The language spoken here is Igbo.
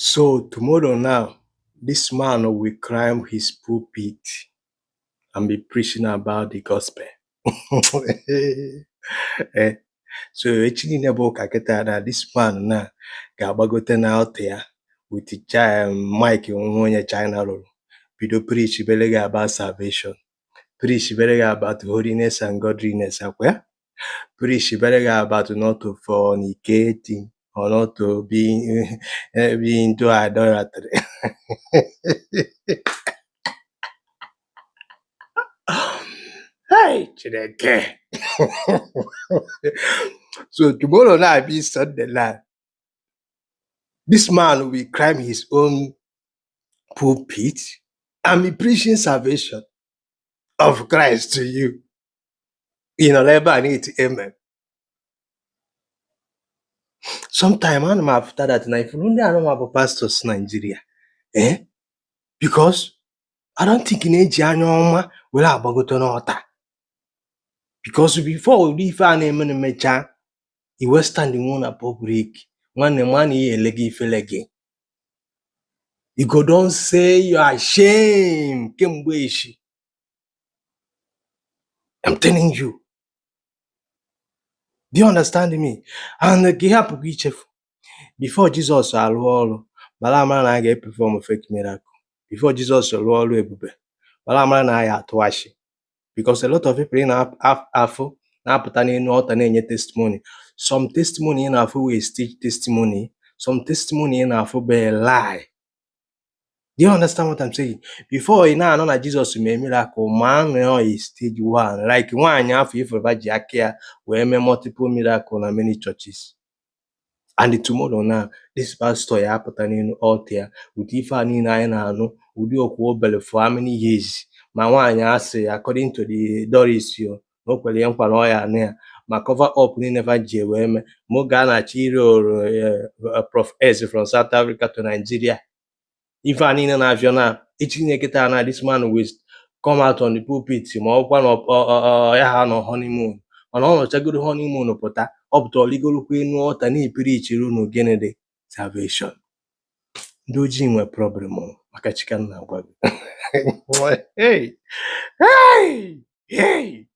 So tomorrow now, this man will climb his pulpit and be preaching about the gospel. Eh, so actually never kaketa na this man na ga-agbagote na out ya with the mic onye China rụrụ bido preach belega about salvation, preach belega about holiness and godliness akwa, preach belega about not to fornicating or not to be into idolatry. Hey, Chineke. So tomorrow night be Sunday night. This man will climb his own pulpit and be preaching salvation of Christ to you. You know, labor and it, amen. Sometime I'm after that now. If only I don't have pastors in Nigeria, because I don't think in age anyoma will have go to altar. Because before we leave our name in the mecha, he was standing on a public. One money legi felegi. You go don't say you are ashamed. I'm telling you. Do you understand me? And before Jesus alụọ mara amara na a ga-perform a fake miracle. Before Jesus alụọ ọrụ ebube, mara amara na a ga-atụ ashị. Because a lot of people na-afụ na-apụta n'elu ọta na-enye testimony. Some testimony in afụ we stage testimony. Some testimony in afụ be a lie. Do you understand what I'm saying? Before you know that Jesus made a miracle, man, is stage one. Like one after if Vajakia we made multiple miracles in many churches. And tomorrow now, this pastor ya happening out there with Ifani na no would you go for how many years? My one ya say according to the Doris yo no kwele yankwa lawyer na ma cover up ni never je we me mo Ghana chiro Prof S from South Africa to Nigeria. If I need an aviona, this man will come out on the pulpit, honeymoon. On all of good honeymoon up to legal queen what and preach no genede salvation. Do Jim a problem, Makachikan now. Hey, hey, hey.